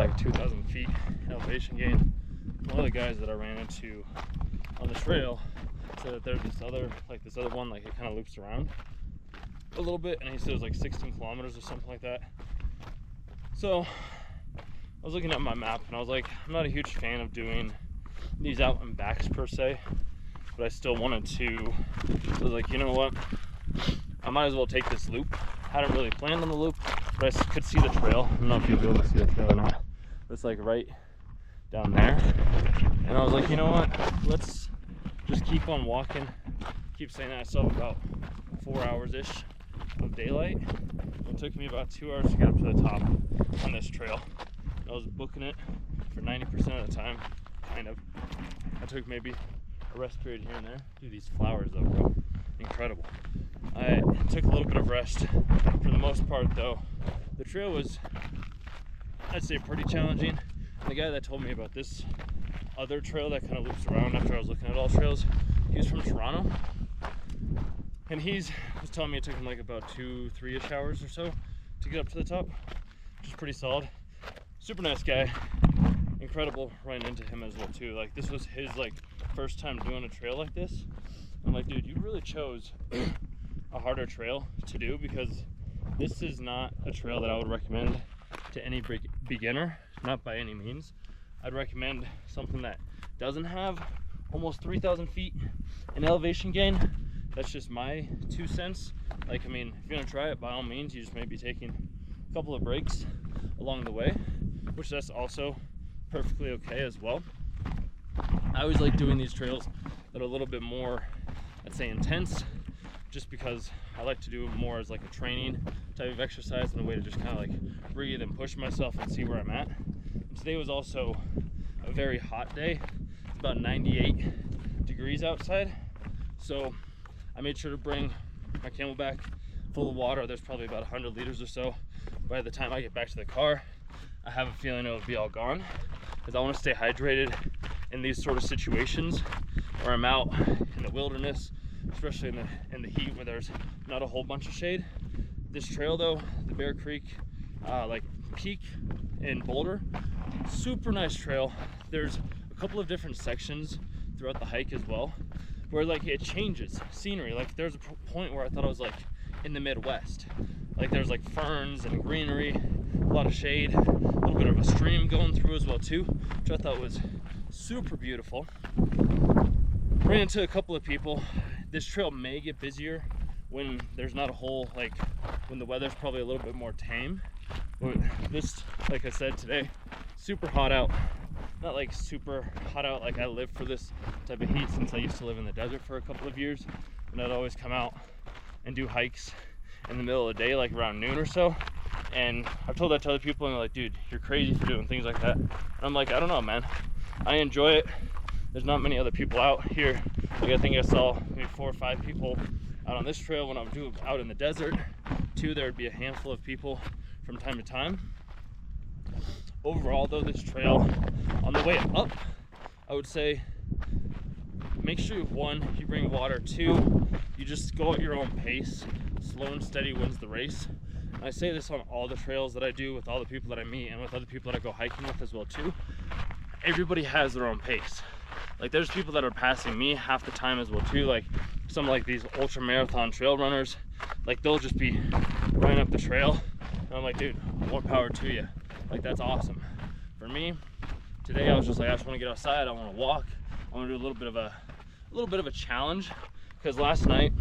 like 2,000 feet elevation gain. One of the guys that I ran into on the trail said that there's this other one, like it kind of loops around a little bit, and he said it was like 16 kilometers or something like that. So I was looking at my map and I was like, I'm not a huge fan of doing these out and backs per se, but I still wanted to. I was like, you know what, I might as well take this loop. Hadn't really planned on the loop, but I could see the trail. I don't know if you'll be able to see the trail or not, but it's like right down there. And I was like, you know what, let's just keep on walking. Keep saying that. I still have about 4 hours-ish of daylight. It took me about 2 hours to get up to the top on this trail. I was booking it for 90% of the time, kind of. I took maybe a rest period here and there. Dude, these flowers though, bro, incredible. I took a little bit of rest. For the most part though, the trail was, I'd say, pretty challenging. And the guy that told me about this other trail that kind of loops around after I was looking at all trails, he was from Toronto. And he was telling me it took him like about 2-3-ish hours or so to get up to the top, which is pretty solid. Super nice guy, incredible running into him as well too. Like this was his like first time doing a trail like this. I'm like, dude, you really chose a harder trail to do, because this is not a trail that I would recommend to any beginner, not by any means. I'd recommend something that doesn't have almost 3,000 feet in elevation gain. That's just my 2 cents. Like, I mean, if you're gonna try it, by all means, you just may be taking a couple of breaks along the way, which that's also perfectly okay as well. I always like doing these trails that are a little bit more, I'd say, intense, just because I like to do it more as like a training type of exercise and a way to just kind of like breathe and push myself and see where I'm at. And today was also a very hot day. It's about 98 degrees outside, so I made sure to bring my Camelback full of water. There's probably about 100 liters or so. By the time I get back to the car, I have a feeling it'll be all gone, because I want to stay hydrated in these sort of situations where I'm out in the wilderness, especially in the heat where there's not a whole bunch of shade. This trail though, the Bear Creek like peak in Boulder, super nice trail. There's a couple of different sections throughout the hike as well, where like it changes scenery. Like there's a point where I thought I was like in the Midwest. Like there's like ferns and greenery, a lot of shade, a little bit of a stream going through as well too, which I thought was super beautiful. Ran into a couple of people. This trail may get busier when there's not a whole, like when the weather's probably a little bit more tame. But this, like I said today, super hot out. Not like super hot out, like I live for this type of heat since I used to live in the desert for a couple of years, and I'd always come out and do hikes in the middle of the day, like around noon or so. And I've told that to other people and they're like, dude, you're crazy for doing things like that. And I'm like, I don't know, man, I enjoy it. There's not many other people out here. Like I think I saw maybe 4 or 5 people out on this trail. When I was out in the desert too, there would be a handful of people from time to time. Overall though, this trail, on the way up, I would say make sure, 1, you bring water, 2, you just go at your own pace. Slow and steady wins the race. And I say this on all the trails that I do, with all the people that I meet, and with other people that I go hiking with as well too. Everybody has their own pace. Like there's people that are passing me half the time as well too. Like some like these ultra marathon trail runners, like they'll just be running up the trail and I'm like, dude, more power to you. Like that's awesome. For me today, I was just like, I just want to get outside, I want to walk, I want to do a little bit of a challenge, because last night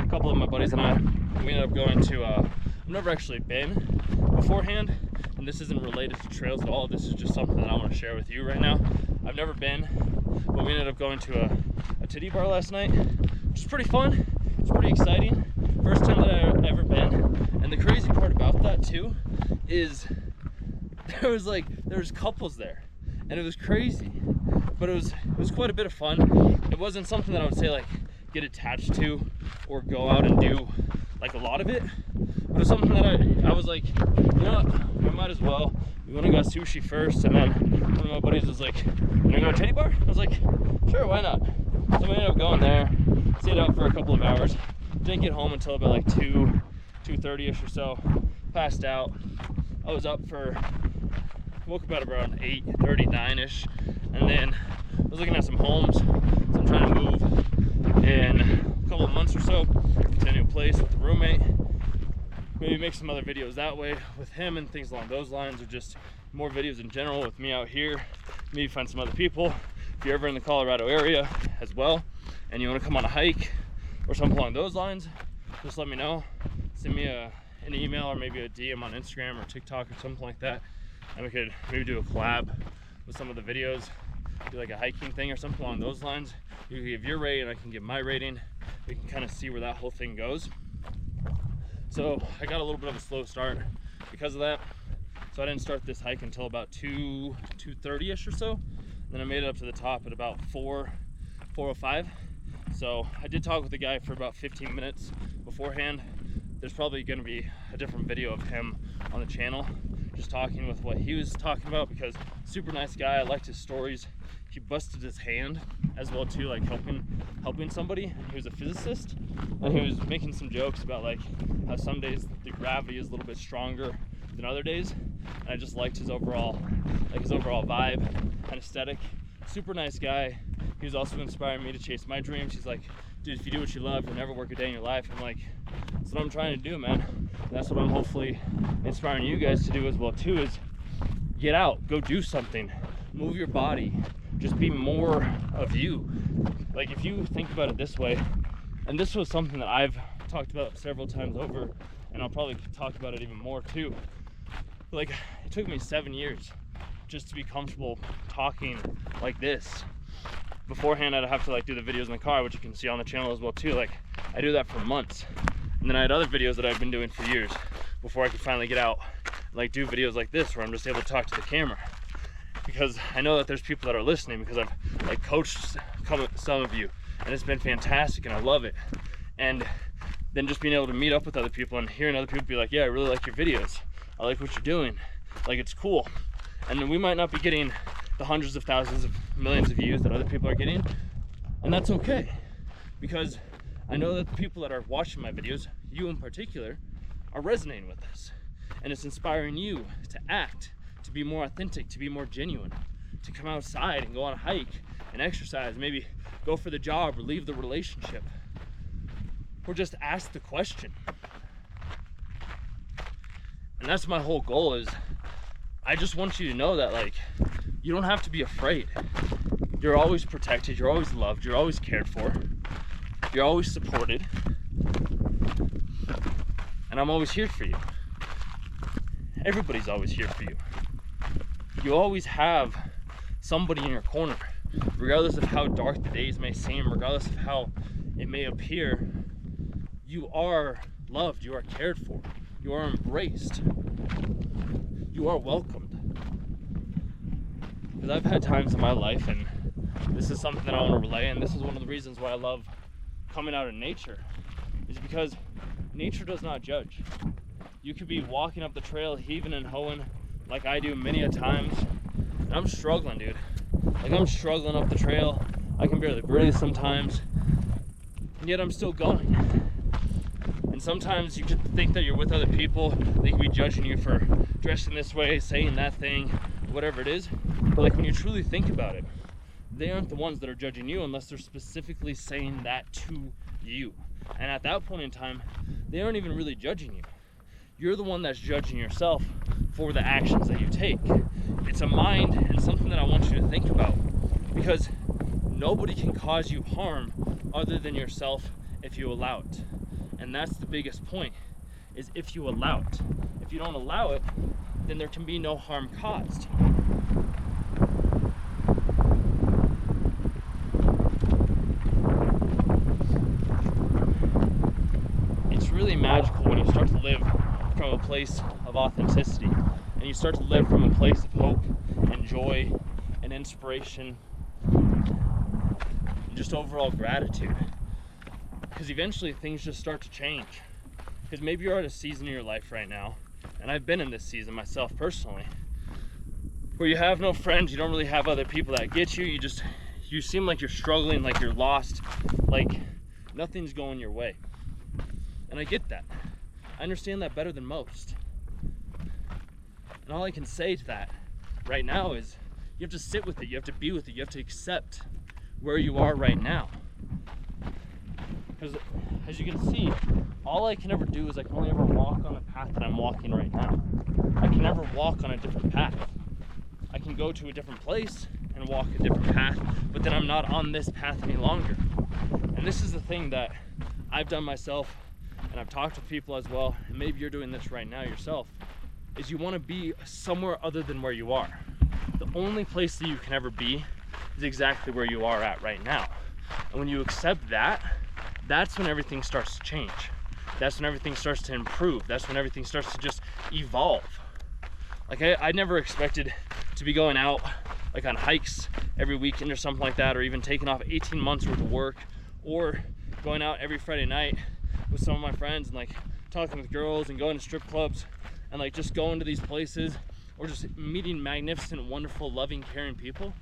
a couple of my buddies and I, we ended up going to I've never actually been beforehand, and this isn't related to trails at all, this is just something that I want to share with you right now. I've never been, but we ended up going to a titty bar last night, which is pretty fun. It's pretty exciting. First time that I've ever been. And the crazy part about that too is there's couples there, and it was crazy, but it was quite a bit of fun. It wasn't something that I would say like get attached to or go out and do like a lot of it, but it's something that I was like, you know what, we might as well. We went and got sushi first, and then one of my buddies was like, "You wanna go to a titty bar?" I was like, "Sure, why not?" So we ended up going there, stayed out for a couple of hours, didn't get home until about like 2:30ish or so. Passed out. I was up for woke up at around 8:30, 9ish, and then I was looking at some homes. So I'm trying to move in a couple of months or so to a new place with the roommate. Maybe make some other videos that way with him and things along those lines, or just more videos in general with me out here. Maybe find some other people. If you're ever in the Colorado area as well and you want to come on a hike or something along those lines, just let me know. Send me an email or maybe a DM on Instagram or TikTok or something like that, and we could maybe do a collab with some of the videos, do like a hiking thing or something along those lines. You can give your rating, I can give my rating. We can kind of see where that whole thing goes. So I got a little bit of a slow start because of that. So I didn't start this hike until about 2:30ish or so. Then I made it up to the top at about 4:05. So I did talk with the guy for about 15 minutes beforehand. There's probably going to be a different video of him on the channel, just talking with what he was talking about, because super nice guy. I liked his stories. He busted his hand as well too, like helping somebody. He was a physicist, and he was making some jokes about like how some days the gravity is a little bit stronger than other days. And I just liked his overall vibe and aesthetic. Super nice guy. He was also inspiring me to chase my dreams. He's like, dude, if you do what you love, you'll never work a day in your life. I'm like, that's what I'm trying to do, man. And that's what I'm hopefully inspiring you guys to do as well too, is get out, go do something, move your body, just be more of you. Like, if you think about it this way, and this was something that I've talked about several times over, and I'll probably talk about it even more too. Like, it took me 7 years just to be comfortable talking like this. Beforehand, I'd have to like do the videos in the car, which you can see on the channel as well too. Like, I do that for months, and then I had other videos that I've been doing for years before I could finally get out, like do videos like this where I'm just able to talk to the camera. Because I know that there's people that are listening, because I've like coached some of you, and it's been fantastic, and I love it. And then just being able to meet up with other people and hearing other people be like, yeah, I really like your videos, I like what you're doing, like, it's cool. And then we might not be getting the hundreds of thousands of millions of views that other people are getting, and that's okay, because I know that the people that are watching my videos, you in particular, are resonating with this, and it's inspiring you to act, to be more authentic, to be more genuine, to come outside and go on a hike and exercise, maybe go for the job or leave the relationship, or just ask the question. And that's my whole goal, is I just want you to know that, like, you don't have to be afraid. You're always protected, you're always loved, you're always cared for, you're always supported, and I'm always here for you. Everybody's always here for you. You always have somebody in your corner, regardless of how dark the days may seem, regardless of how it may appear. You are loved, you are cared for, you are embraced, you are welcomed. Because I've had times in my life, and this is something that I want to relay, and this is one of the reasons why I love coming out in nature, is because nature does not judge. You could be walking up the trail, heaving and hoeing like I do many a times, and I'm struggling, dude. Like, I'm struggling up the trail. I can barely breathe sometimes, and yet I'm still going. And sometimes you could think that you're with other people, they can be judging you for dressing this way, saying that thing, whatever it is. But like, when you truly think about it, they aren't the ones that are judging you unless they're specifically saying that to you. And at that point in time, they aren't even really judging you. You're the one that's judging yourself for the actions that you take. It's a mind and something that I want you to think about, because nobody can cause you harm other than yourself if you allow it. And that's the biggest point, is if you allow it. If you don't allow it, then there can be no harm caused. It's really magical when you start to live from a place of authenticity, and you start to live from a place of hope and joy and inspiration and just overall gratitude. Because eventually things just start to change. Because maybe you're at a season in your life right now, and I've been in this season myself personally, where you have no friends, you don't really have other people that get you, you seem like you're struggling, like you're lost, like nothing's going your way. And I get that. I understand that better than most. And all I can say to that right now is you have to sit with it, you have to be with it, you have to accept where you are right now. Because as you can see, all I can ever do is I can only ever walk on the path that I'm walking right now. I can never walk on a different path. I can go to a different place and walk a different path, but then I'm not on this path any longer. And this is the thing that I've done myself, and I've talked with people as well, and maybe you're doing this right now yourself, is you want to be somewhere other than where you are. The only place that you can ever be is exactly where you are at right now. And when you accept that, that's when everything starts to change. That's when everything starts to improve. That's when everything starts to just evolve. Like I never expected to be going out like on hikes every weekend or something like that, or even taking off 18 months worth of work, or going out every Friday night with some of my friends and like talking with girls and going to strip clubs and like just going to these places, or just meeting magnificent, wonderful, loving, caring people,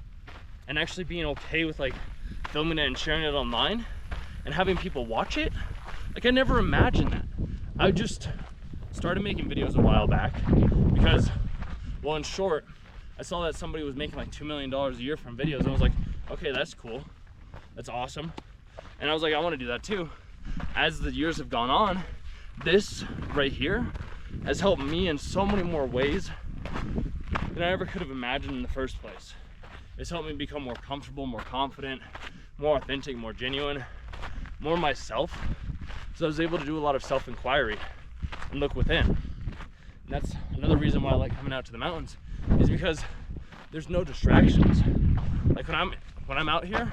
and actually being okay with like filming it and sharing it online and having people watch it. Like I never imagined that. I just started making videos a while back because, well, in short, I saw that somebody was making like $2 million a year from videos, and I was like, okay, that's cool, that's awesome. And I was like, I want to do that too. As the years have gone on, this right here has helped me in so many more ways than I ever could have imagined in the first place. It's helped me become more comfortable, more confident, more authentic, more genuine, more myself. So I was able to do a lot of self-inquiry and look within. And that's another reason why I like coming out to the mountains, is because there's no distractions. Like when I'm out here,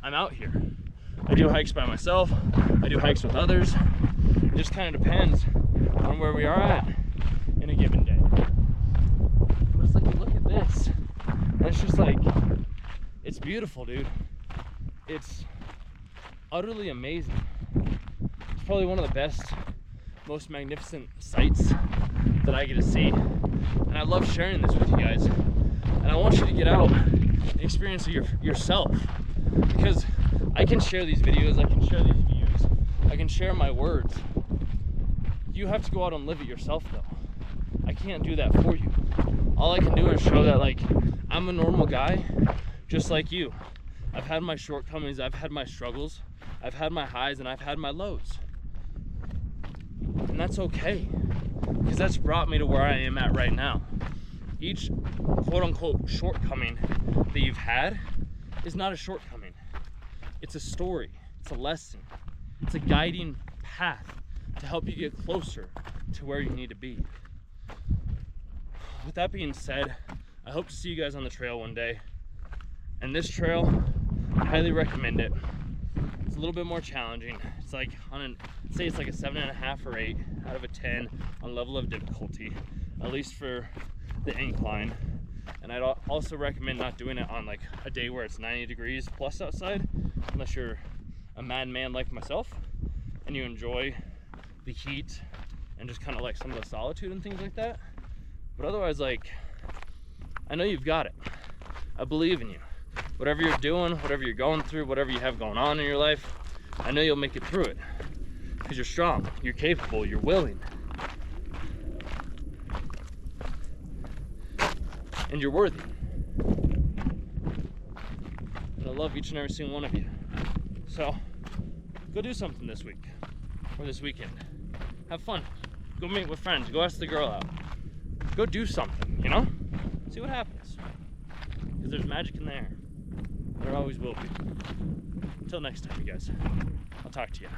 I'm out here. I do hikes by myself, I do hikes with others. It just kind of depends on where we are at in a given day. But it's like, you look at this, and it's just like, it's beautiful, dude. It's utterly amazing. It's probably one of the best, most magnificent sights that I get to see. And I love sharing this with you guys. And I want you to get out and experience it yourself. Because I can share these videos, I can share these views, I can share my words. You have to go out and live it yourself though. I can't do that for you. All I can do is show that like I'm a normal guy just like you. I've had my shortcomings, I've had my struggles, I've had my highs, and I've had my lows. And that's okay, because that's brought me to where I am at right now. Each quote-unquote shortcoming that you've had is not a shortcoming. It's a story, it's a lesson, it's a guiding path to help you get closer to where you need to be. With that being said, I hope to see you guys on the trail one day. And this trail, I highly recommend it. It's a little bit more challenging. It's like say it's like a 7.5 or 8 out of a 10 on level of difficulty, at least for the incline. And I'd also recommend not doing it on like a day where it's 90 degrees plus outside, unless you're a madman like myself and you enjoy the heat and just kind of like some of the solitude and things like that. But otherwise, like, I know you've got it. I believe in you. Whatever you're doing, whatever you're going through, whatever you have going on in your life, I know you'll make it through it. Because you're strong, you're capable, you're willing. And you're worthy. And I love each and every single one of you. So, go do something this week, or this weekend. Have fun. Go meet with friends, go ask the girl out. Go do something, you know? See what happens. Because there's magic in the air. There always will be. Until next time, you guys. I'll talk to you.